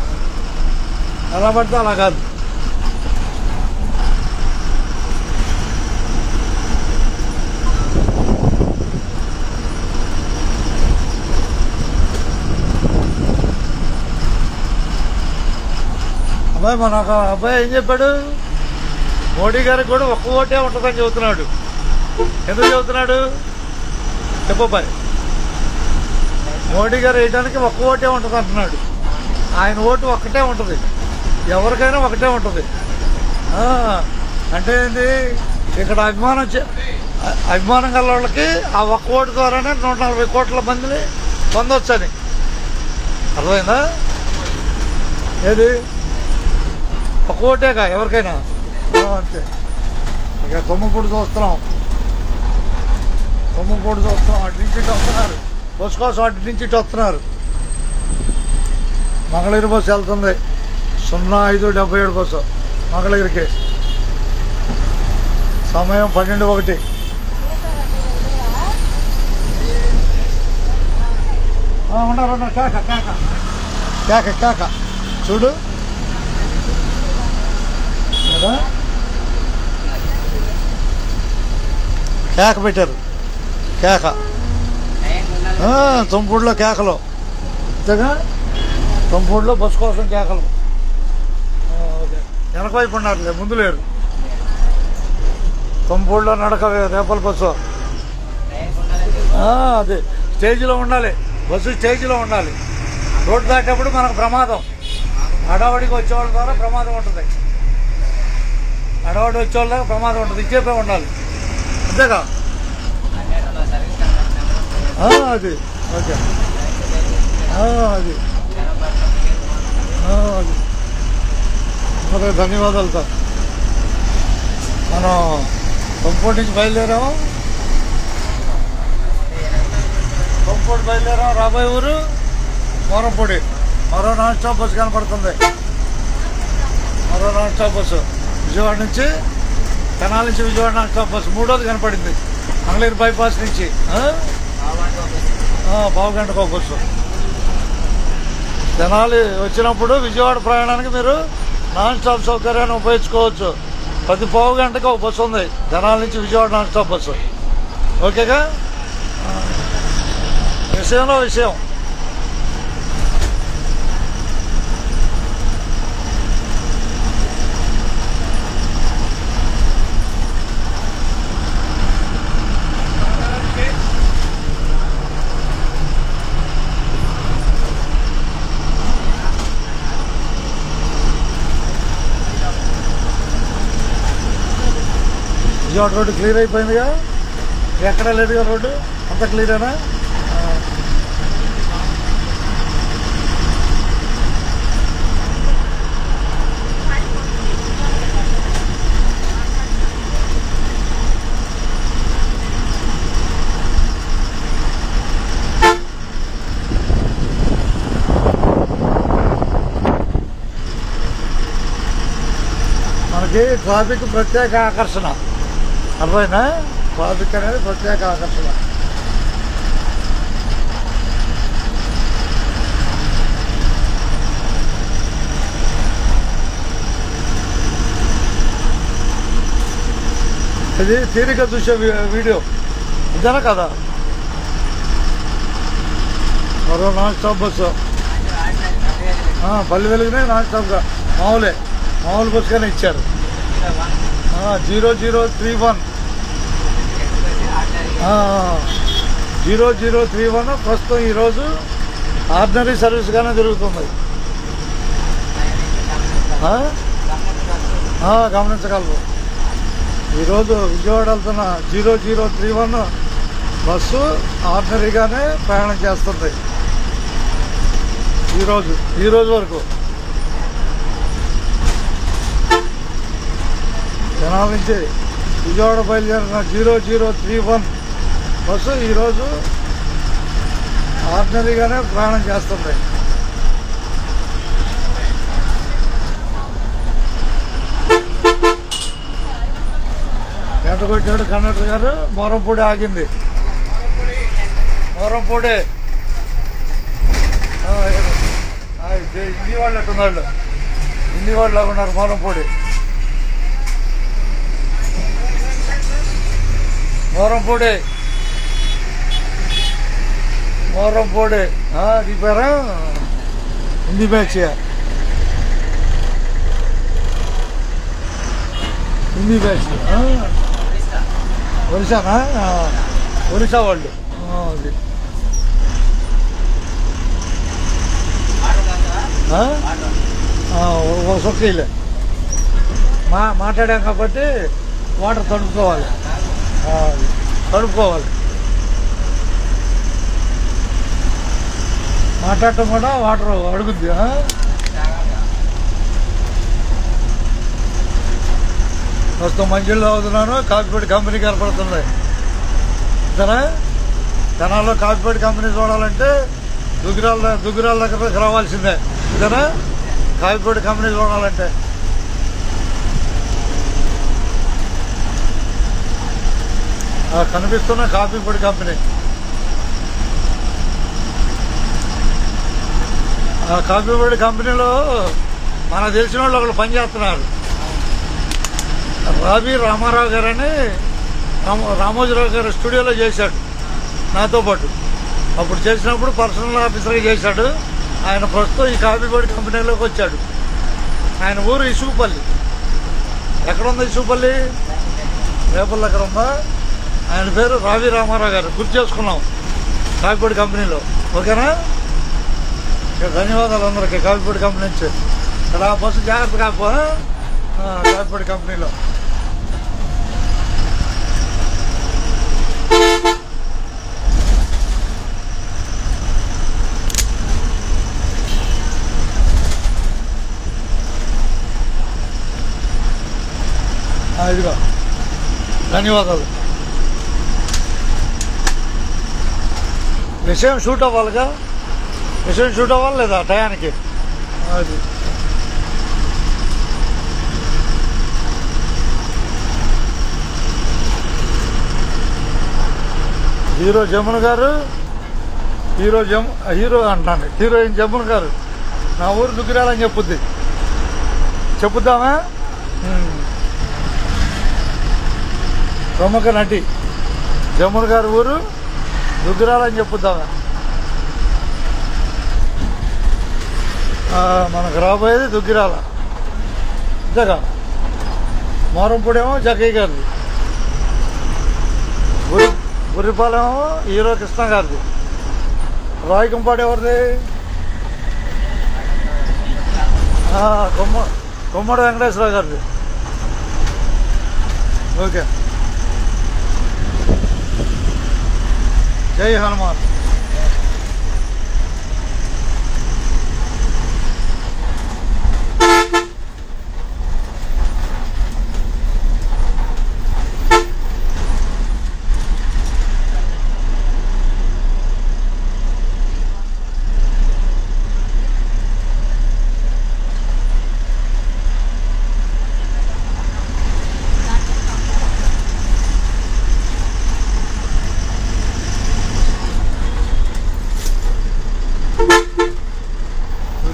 ఎలా పడితే అలా కాదు. అబ్బాయి మన అబ్బాయి ఏం చెప్పాడు? మోడీ గారికి కూడా ఒక్క ఓటే ఉంటుందని చెబుతున్నాడు. ఎందుకు చెబుతున్నాడు చెప్పబాయ్? మోడీ గారు వేయడానికి ఒక్క ఓటే ఉంటుంది అంటున్నాడు. ఆయన ఓటు ఒక్కటే ఉంటుంది, ఎవరికైనా ఒకటే ఉంటుంది. అంటే ఏంటి? ఇక్కడ అభిమానం గల వాళ్ళకి ఆ ఒక్క ఓటు ద్వారానే 140 కోట్ల మందిని పొందొచ్చని. అర్థమైందా? ఏది ఒక్క ఓటేగా ఎవరికైనా. అంతే. ఇక తుమ్మపూడి చూస్తున్నాం. అటు నుంచి ఇటు వస్తున్నారు. బస్ కోసం అటు నుంచి ఇటు వస్తున్నారు. మంగళగిరి బస్సు వెళ్తుంది 0577 బస్సు మంగళగిరికి. సమయం 12:01. ఉన్నారు కేక కేక కేక కేక చూడు కదా, కేక పెట్టారు. కేక తుంపూడిలో కేకలు అంతేగా, తుంపూడిలో బస్సు కోసం కేకలు. ఓకే, వెనక వైపు ఉన్నారులే, ముందు లేరు. తుంపూడిలో నడక రేపల బస్సు. అది స్టేజ్లో ఉండాలి, బస్సు స్టేజ్లో ఉండాలి. రోడ్డు దాటేప్పుడు మనకు ప్రమాదం, అడవాడికి వచ్చేవాళ్ళ ద్వారా ప్రమాదం ఉంటుంది. అడవాడి వచ్చేవాళ్ళ ద్వారా ప్రమాదం ఉంటుంది, ఇచ్చేపే ఉండాలి అంతేగా. అది ఓకే, అది మరి ధన్యవాదాలు సార్. మనం కొంపూడి నుంచి బయలుదేరాము, కొంపూడి బయలుదేరాం. రాబోయే ఊరు మోరంపూడి. మరో నాన్ స్టాప్ బస్సు కనపడుతుంది, మరో నాన్ స్టాప్ బస్సు విజయవాడ నుంచి, తెనాలి నుంచి విజయవాడ నాన్ స్టాప్ బస్సు. మూడోది కనపడింది మంగళగిరి బైపాస్ నుంచి. పావు గంటకు ఒక బస్సు. తెనాలి వచ్చినప్పుడు విజయవాడ ప్రయాణానికి మీరు నాన్ స్టాప్ సౌకర్యాన్ని ఉపయోగించుకోవచ్చు. ప్రతి పావు గంటకి ఒక బస్సు ఉంది తెనాలి నుంచి విజయవాడ నాన్ స్టాప్ బస్సు. ఓకేగా, విషయంలో విషయం. విజయవాడ రోడ్డు క్లియర్ అయిపోయిందిగా, ఎక్కడా లేదుగా రోడ్డు, అంత క్లియరేనా? మనకి ట్రాఫిక్ ప్రత్యేక ఆకర్షణ, అర్థమైనా? ట్రాఫిక్ అనేది ప్రత్యేక ఆకర్షణ. ఇది తీరిక చూసే వీడియో ఇదేనా కదా? మరో నాన్ స్టాప్ బస్సు పల్లి వెలుగునే నాన్ స్టాప్గా మామూలు బస్సుగానే ఇచ్చారు. 0031 0031 ప్రస్తుతం ఈరోజు ఆర్డినరీ సర్వీస్గానే జరుగుతుంది. గమనించగలరు. ఈరోజు విజయవాడ వెళ్తున్న 0031 బస్సు ఆర్డినరీగానే ప్రయాణం చేస్తుంది ఈరోజు వరకు. తెనాలి నుంచి విజయవాడ బయలుదేరిన 0031 బస్సు ఈరోజు ఆర్డినరీగానే ప్రయాణం చేస్తుంది. గంట కొట్టాడు కండక్టర్ గారు. మోరంపూడి ఆగింది, మోరంపూడి. హిందీ వాళ్ళు ఎట్టున్నాళ్ళు, హిందీ వాళ్ళు లాగా ఉన్నారు. మోరంపూడి దిపారా హిందీ బ్యాచ్, హిందీ బ్యాచ్. ఒరిస్సానా? ఒరిస్సా వాళ్ళు. అది సొక్కీలే మాట్లాడాం కాబట్టి వాటర్ తడుపుకోవాలి. మాట్లాడటం కూడా వాటర్ అడుగుద్ది. ప్రస్తుతం మంచిళ్ళు అవుతున్నాను. కాఫీపొడి కంపెనీ కనపడుతుంది. అంతేనా? తెనాల్లో కాఫీపొడి కంపెనీ చూడాలంటే దుగ్గిరాల దగ్గరకు రావాల్సిందే. ఇదేనా కాఫీ పొడి కంపెనీలు కొనాలంటే. కనిపిస్తున్న కాఫీ పొడి కంపెనీ. ఆ కాఫీ పొడి కంపెనీలో మనకు తెలిసిన వాళ్ళు ఒకళ్ళు పనిచేస్తున్నారు. రావి రామారావు గారని రామోజీరావు గారు స్టూడియోలో చేశాడు నాతో పాటు. అప్పుడు చేసినప్పుడు పర్సనల్ ఆఫీసర్గా చేశాడు. ఆయన ప్రస్తుతం ఈ కాఫీ పొడి కంపెనీలోకి వచ్చాడు. ఆయన ఊరు ఇసుగుపల్లి. ఎక్కడుంది ఇసుగుపల్లి? రేపల్ దగ్గర ఉందా? ఆయన పేరు రావి రామారావు గారు. గుర్తు చేసుకున్నాం కాఫీ పొడి కంపెనీలో. ఓకేనా? ధన్యవాదాలు అందరికీ కాఫీ పొడి కంపెనీ నుంచి. ఇక్కడ ఆ బస్సు జాగ్రత్త కాపో కాఫీ పొడి కంపెనీలో. ఇదిగో ధన్యవాదాలు. విషయం షూట్ అవ్వాలిగా. విషయం షూట్ అవ్వాలి లేదా టయానికి? అది హీరో జమున గారు, హీరో అంటాను, హీరోయిన్ జమున గారు నా ఊరు దుగ్గిరాలని చెప్పుద్ది. చెప్పుద్దామా? ప్రముఖ నటి జమున గారి ఊరు దుగ్గిరాలని చెప్పుద్దామా? మనకు రాబోయేది దుగ్గిరాల. అంతేగా. మోరంపూడేమో జగ్గయ్య గారిది, గుర్రిపాలెమో హీరో కృష్ణ గారిది, రాయకంపాడు ఎవరిది? కొమ్మడి వెంకటేశ్వరరావు గారిది. ఓకే. జై హనుమాన్.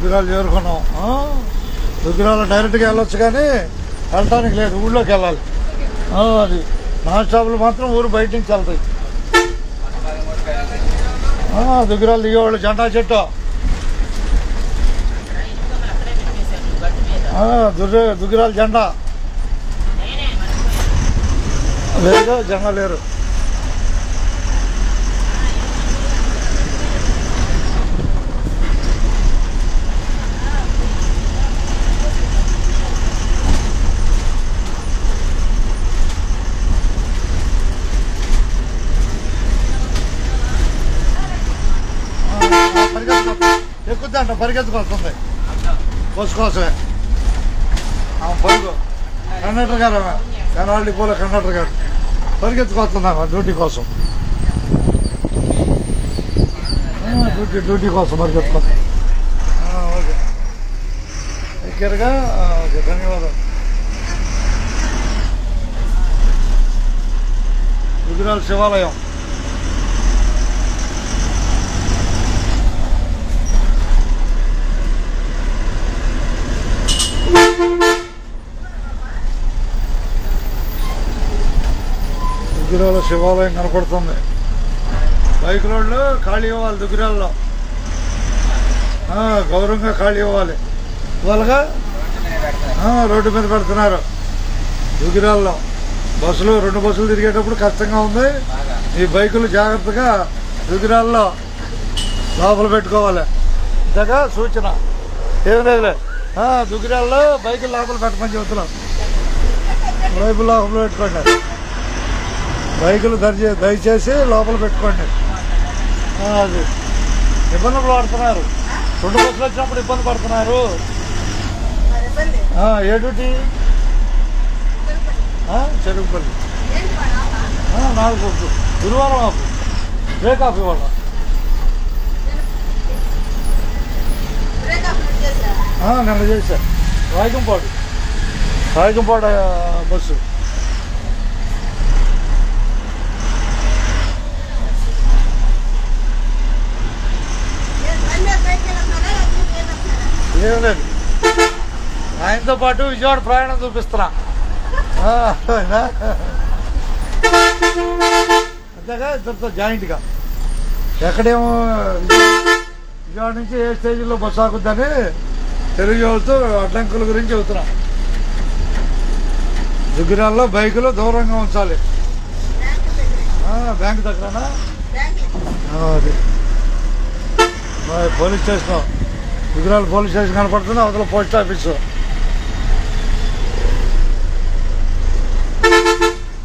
దుగ్గిరాలు చేరుకున్నాం. దుగ్గిరాలు డైరెక్ట్గా వెళ్ళొచ్చు కానీ వెళ్ళటానికి లేదు, ఊళ్ళోకి వెళ్ళాలి. అది నాన్ స్టాప్లు మాత్రం ఊరు బయట నుంచి వెళ్తాయి. దుగ్గిరాలు దిగేవాళ్ళు జెండా చెట్టు. దుగ్గిరాలు జెండా లేదు, జెండా లేరు. ఎక్కుద్దంట, పరిగెత్తుకొస్తుంది బస్సు కోసమే. పరుగు కండక్టర్ గారు, కనవాళ్ళ పూల కండక్టర్ గారు పరిగెత్తుకొస్తున్నాం డ్యూటీ కోసం. డ్యూటీ కోసం పరిగెత్తుకొస్తాం. ఓకే, ఎక్కారుగా. ఓకే, ధన్యవాదాలు. దుగ్గిరాల శివాలయం. దుగ్గిరాల శివాలయం కనపడుతుంది. బైక్ రోడ్లు ఖాళీ ఇవ్వాలి దుగ్గిరాల్లో. గౌరవంగా ఖాళీ ఇవ్వాలి. ఇవాళగా రోడ్డు మీద పెడుతున్నారు దుగ్గిరాల్లో. బస్సులు 2 బస్సులు తిరిగేటప్పుడు కష్టంగా ఉంది. ఈ బైకులు జాగ్రత్తగా దుగ్గిరాల్లో లోపల పెట్టుకోవాలి. ఇంతగా సూచన ఏం లేదులే. దుగ్గిరాల్లో బైకులు లోపల పెట్టమని చెబుతున్నాం. బైకులు లోపల పెట్టుకోండి. బైకులు దయచేసి లోపల పెట్టుకోండి. అది ఇబ్బందులు పడుతున్నారు. 2 బస్సులు వచ్చినప్పుడు ఇబ్బంది పడుతున్నారు. ఏ డ్యూటీ? చెరుకుపల్లి. 4 గురువారం ఆపు, బ్రేక్ ఆఫ్ ఇవ్వాలి. నిన్న చేశా. రాయకంపాడు బస్సు. ఏం లేదు, ఆయనతో పాటు విజయవాడ ప్రయాణం చూపిస్తున్నా. అంతేగా ఇద్దరితో జాయింట్గా. ఎక్కడేమో విజయవాడ నుంచి ఏ స్టేజ్లో బస్సు ఆకుద్దని తెలుగు చదువుతూ అడ్డంకుల గురించి చెబుతున్నా. దుగ్గిరాల్లో బైకులు దూరంగా ఉంచాలి. బ్యాంక్ దగ్గరనా? అది police station, Duggirala police station కనపడుతుంది, అవతల పోస్ట్ ఆఫీసు.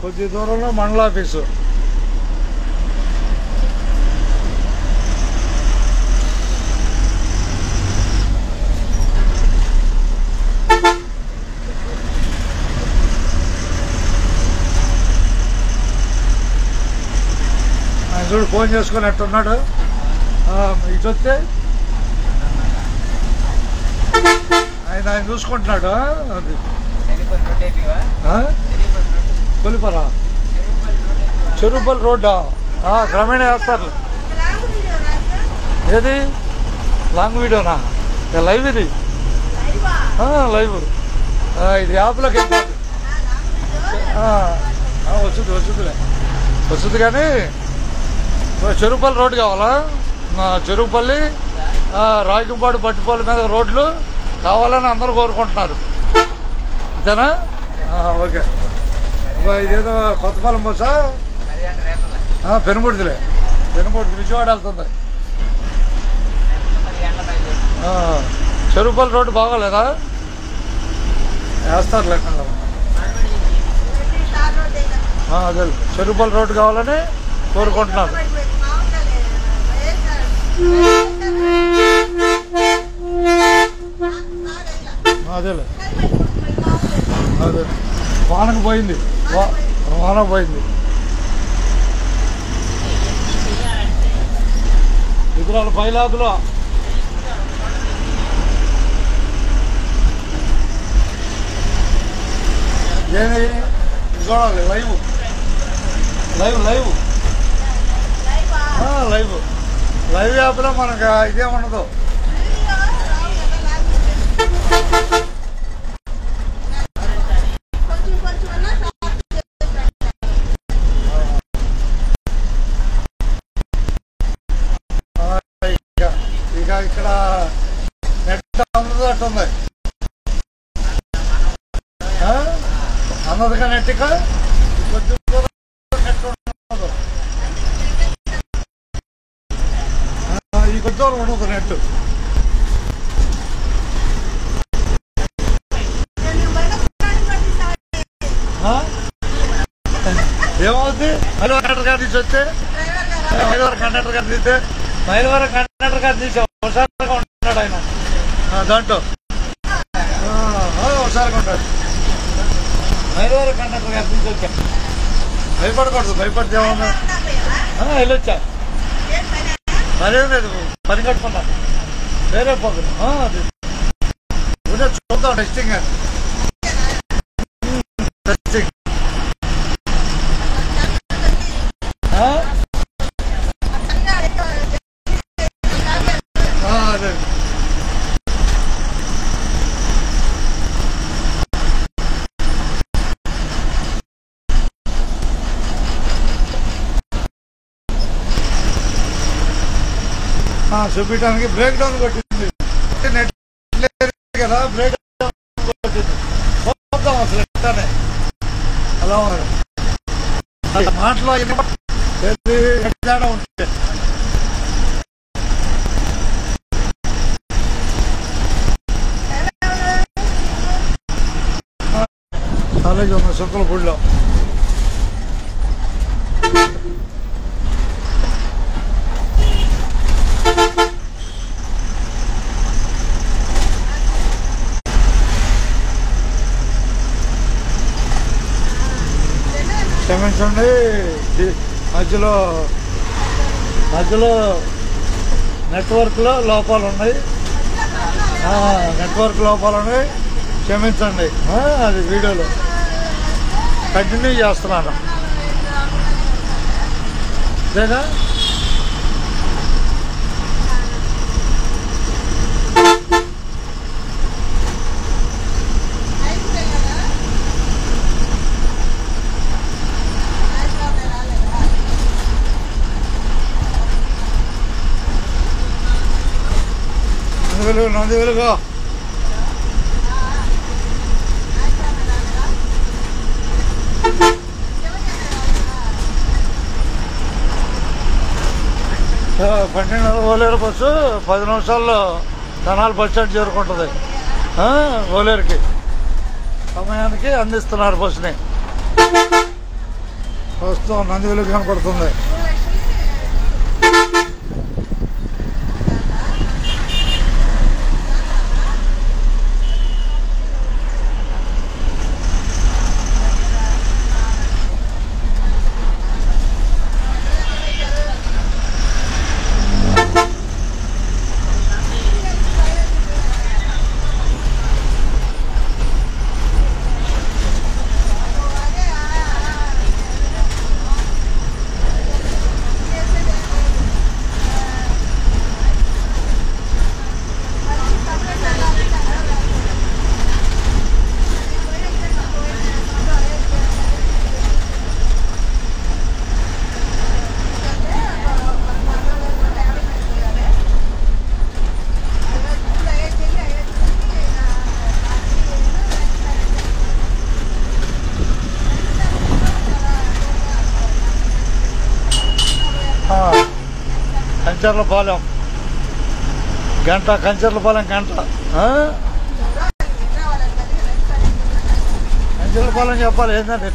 కొద్ది దూరంలో మండల ఆఫీసు. చూడు ఫోన్ చేసుకుని ఎట్టున్నాడు. ఇటు వస్తే ఆయన చూసుకుంటున్నాడు. అది కొలిపరా చెరుపల్లి రోడ్డా? గ్రామీణ వేస్తారు. ఏది లాంగ్ వీడియోనా? లైవ్ ఇది. లైవ్ ఇది యాప్లోకి వెళ్ళిపోతుంది. వస్తుంది కానీ చెరుపల్లి రోడ్డు కావాలా? చెరుపల్లి రాయకంపాడు పట్టుపల్లి మీద రోడ్లు కావాలని అందరూ కోరుకుంటున్నారు. అంతేనా? ఓకే. ఇదేదో కొత్తపాలెం బస్సా? పెనుబుడిదిలే, విజయవాడ వెళ్తుంది. చెరుపల్లి రోడ్డు బాగోలేదా? వేస్తారు లేకుండా. అదే చెరుపల్లి రోడ్డు కావాలని కోరుకుంటున్నారు. అదేలే, అదే వానకు పోయింది, వాన పోయింది. ఇతరాలు పైలాకులో ఏమి చూడాలి. లైవ్ యాప్లో మనకు ఇదేముండదు. ఇక ఇక్కడ నెట్ అన్నది అన్నదిగా నెట్ ఇక కొంచెం నెట్ ఉండదు. ఈ కొంచెం ఉండదు నెట్. ఏమవుద్ది? కండక్టర్ గారు తీసి వస్తే కండక్టర్ గారు తీస్తే మైలవరం కండక్టర్ గారు తీసి హుషారుగా ఉంటాడు ఆయన. దాంట్లో హుషారుగా ఉంటాడు. మైలవరం కండక్టర్ గారు తీసి వచ్చా. భయపడకూడదు, భయపడితే ఏమన్నా వెళ్ళొచ్చా? మరేం లేదు, పని కట్టుకున్నా వేరే పోదు. అది చూద్దాం టెస్టింగ్ టెస్టింగ్. అదే చూపించడానికి బ్రేక్ డౌన్ కొట్టింది. నెట్ కదా బ్రేక్ డౌన్ కొట్టింది. చూద్దాం అసలు ఎట్లానే అలా ఉన్నారు మాటలో తేడా ఉంటే. కాలేజీ ఉన్న సుక్కలపూడిలో క్షమించండి. మధ్యలో నెట్వర్క్లో లోపాలు ఉన్నాయి. నెట్వర్క్ లోపాలని క్షమించండి. అది వీడియోలో కంటిన్యూ చేస్తున్నాను. అంతేగా. నంది వెలుగు ఓలేరు బస్సు 10 నిమిషాల్లో తెనాలి బస్ స్టాండ్ చేరుకుంటుంది. ఓలేరుకి సమయానికి అందిస్తున్నారు బస్సుని. ప్రస్తుతం నంది వెలుగు కనపడుతుంది. కంచర్లపాలెం గంట, కంచర్లపాలెం గంట. కంచర్లపాలెం చెప్పాలి ఏంటంటే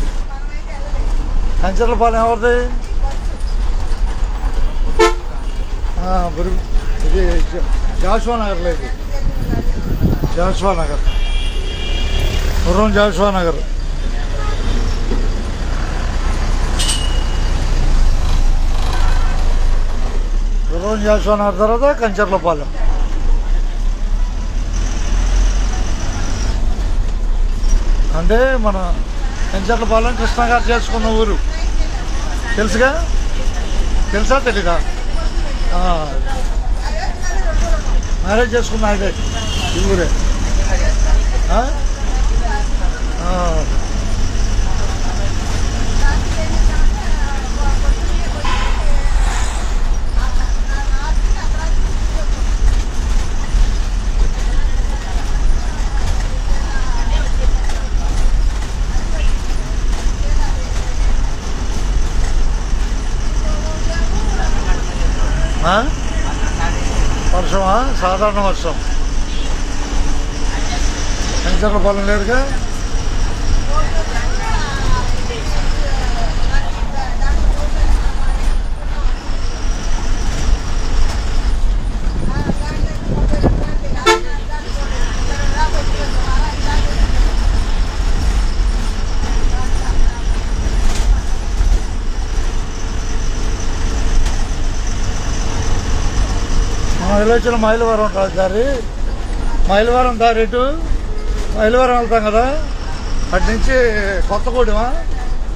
కంచర్లపాలెం ఎవరిది? ఇది జాషువా నగర్లో. ఇది జాషువా నగర్, గుర్రం జాషువా నగర్. గుర్రం జాషువా నగర్ తర్వాత కంచర్లపాలెం. అంటే మన కంచర్లపాలెం కృష్ణ గారు చేసుకున్న ఊరు. తెలుసుగా? తెలుసా తెలీదా? మ్యారేజ్ చేసుకున్న అదే ఈ ఊరే. వర్షమా? సాధారణ వర్షం. కంచర్లపాలెం లేదుగా. ఇలా వచ్చిన మైలవరం ఉంటుంది దారి. మైలవరం దారి ఇటు మైలవరం వెళ్తాం కదా, అటు నుంచి కొత్తగూడెమా,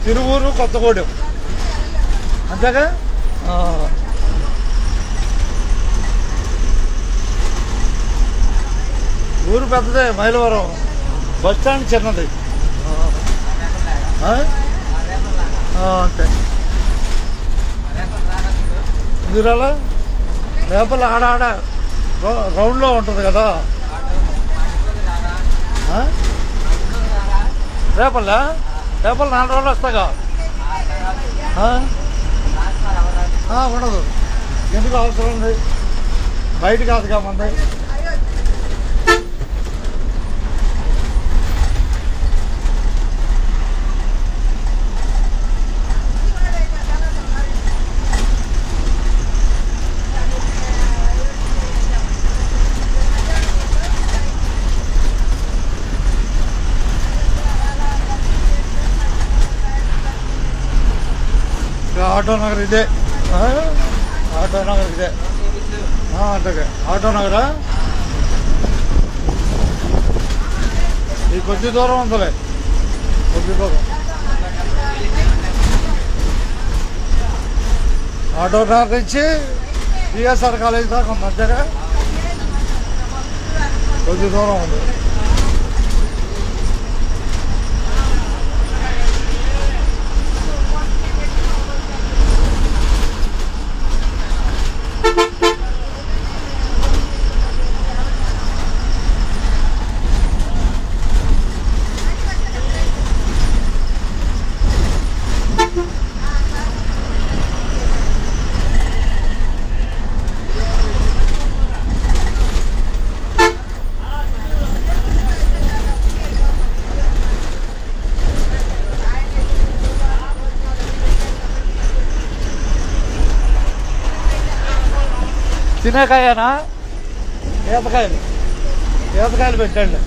తిరువూరు, కొత్తగూడెం అంతేగా. ఊరు పెద్దదే, మైలవరం బస్ స్టాండ్ చిన్నది అంతే. దూరాల రేపల ఆడ రౌండ్లో ఉంటుంది కదా. రేపల 4 రోజులు వస్తాగా. ఉండదు, ఎందుకు అవసరం ఉంది, బయట కాదుగా మంది. ఆటో నగర్ ఇదే, ఆటో నగర్ ఇదే. అంతగా ఆటో నగరా. ఈ కొద్ది దూరం ఉందిలే, కొద్ది దూరం. ఆటో నగర్ నుంచి పిఎస్ఆర్ కాలేజ్ దాకా ఉంది, అంతేగా కొద్ది దూరం ఉంది. తినేకాయనా? ఈతకాయలు, ఈతకాయలు పెట్టండి.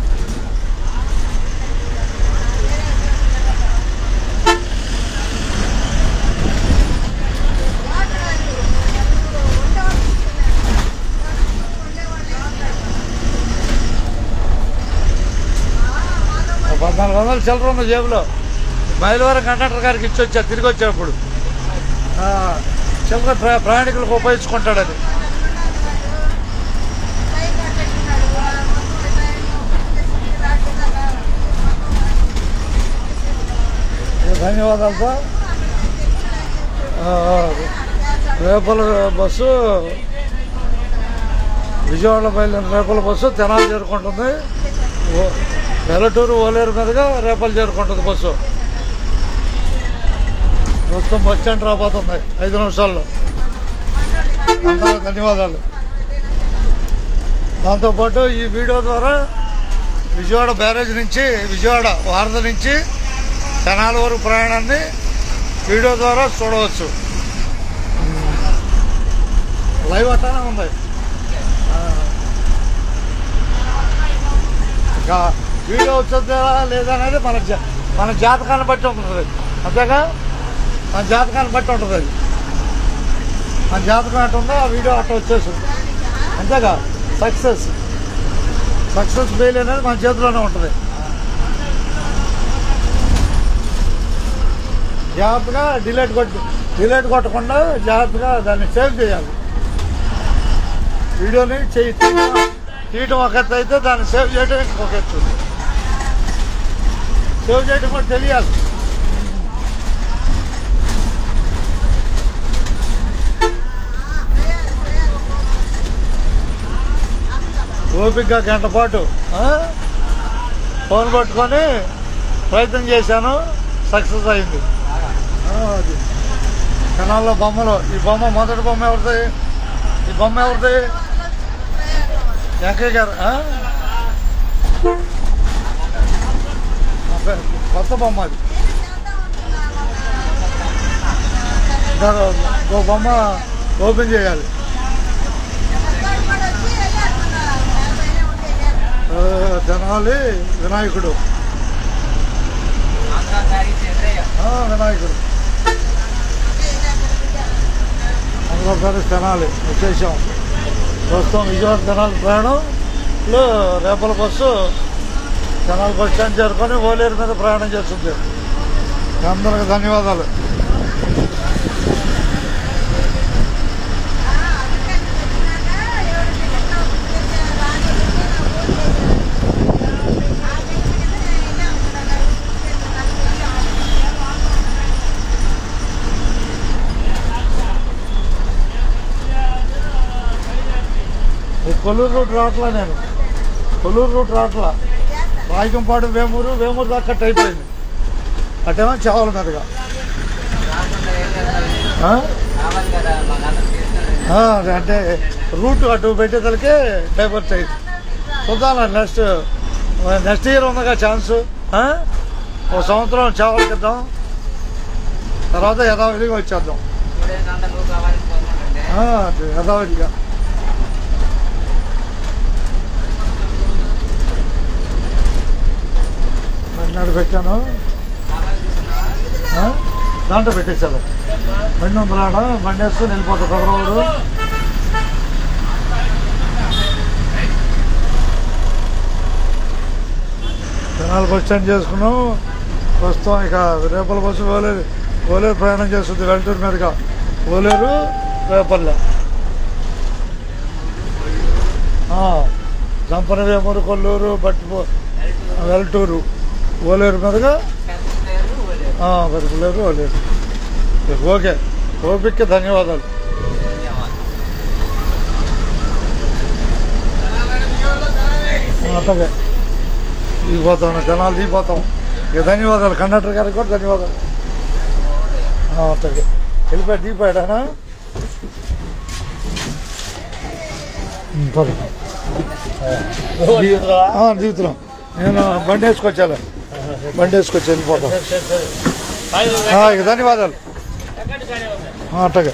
$1400 చిల్లర ఉంది జేబులో. మైలవరం కండక్టర్ గారికి ఇచ్చి వచ్చా తిరిగి వచ్చేప్పుడు. చిల్లర ప్రయాణికులకు ఉపయోగించుకుంటాడు అది. ధన్యవాదాలు సార్. రేపల బస్సు విజయవాడలో బయలుదేరిన రేపల బస్సు తెనాలి చేరుకుంటుంది. వెల్లటూరు ఓలేరు మీదుగా రేపలు చేరుకుంటుంది బస్సు. ప్రస్తుతం బస్ స్టాండ్ రాబోతుంది 5 నిమిషాల్లో. అందరూ ధన్యవాదాలు. దాంతోపాటు ఈ వీడియో ద్వారా విజయవాడ బ్యారేజ్ నుంచి, విజయవాడ వారధ నుంచి తెనాలి వరకు ప్రయాణాన్ని వీడియో ద్వారా చూడవచ్చు. లైవ్ అట్లానే ఉంది. ఇంకా వీడియో వచ్చేదా లేదా అనేది మన జాతకాన్ని బట్టి ఉంటుంది, అంతేగా మన జాతకాన్ని బట్టి ఉంటుంది. అది మన జాతకం అట్టు ఉందో ఆ వీడియో అట్ట వచ్చేస్తుంది, అంతేగా. సక్సెస్ ఫెయిల్ అనేది మన చేతిలోనే ఉంటుంది. జాగ్రత్తగా డిలేట్ కొట్టకుండా జాగ్రత్తగా దాన్ని సేవ్ చేయాలి. వీడియోని తీయటం ఒక ఎత్తు అయితే దాన్ని సేవ్ చేయడం ఇంకొక ఎత్తు. సేవ్ చేయడం కూడా తెలియాలి. ఓపికగా గంట పాటు ఫోన్ పట్టుకొని ప్రయత్నం చేశాను, సక్సెస్ అయింది. అది కెనాల్లో బొమ్మలు. ఈ బొమ్మ మొదటి బొమ్మ ఎవరిది? ఈ బొమ్మ ఎవరిది? వెంకయ్య గారు. కొత్త బొమ్మ అది. ఓ బొమ్మ ఓపెన్ చేయాలి. తెనాలి వినాయకుడు, వినాయకుడు ఆంధ్రప్రదేశ్ తెనాలి వచ్చేసాం. ప్రస్తుతం విజయవాడ తెనాలి ప్రయాణంలో రేపల బస్సు తెనాలి బస్ స్టాండ్ చేరుకొని ఓలేరు మీద ప్రయాణం చేస్తుంది. అందరికి ధన్యవాదాలు. కొల్లూరు రూట్ రావట్లా, నేను కొల్లూరు రూట్ రావట్లా. రాయకంపాడు వేమూరు దాకా కట్ అయిపోయింది. అటేమో చావల మీదుగా. అంటే రూట్ అటు పెట్టేదలకే డైవర్ట్ అయింది. చూద్దాం, నెక్స్ట్ ఇయర్ ఉందిగా ఛాన్సు. ఒక సంవత్సరం చావలకి ఇద్దాం, తర్వాత యథావిధిగా వచ్చేద్దాం. యథావిధిగా నాడు పెట్టాను, దాంట్లో పెట్టేశాను. బండి ఉంది రాడ, బండి వేసుకొని వెళ్ళిపోతా కుదరవాడు. తెనాలి బస్ స్టాండ్ చేసుకున్నాం. ప్రస్తుతం ఇక రేపల బస్సు ఓలేరు ప్రయాణం చేస్తుంది వెల్టూరు మీదుగా. ఓలేరు రేపల్లె, జంపనవేమూరు, కొల్లూరు, వెల్టూరు, ఓలేరు మీదుగా బతుకులేరు, ఓలేరు. ఓకే, ఓపిక ధన్యవాదాలు. అట్లాగే దిగిపోతాం, జనాలు దిగిపోతాం. ఇక ధన్యవాదాలు కండక్టర్ గారికి కూడా ధన్యవాదాలు. అట్లాగే వెళ్ళిపోయి దిగిపోయాడా? దిగుతున్నాం. నేను బండి వేసుకొచ్చాను, వెళ్ళిపోతాం. ఇక ధన్యవాదాలు. అట్లాగే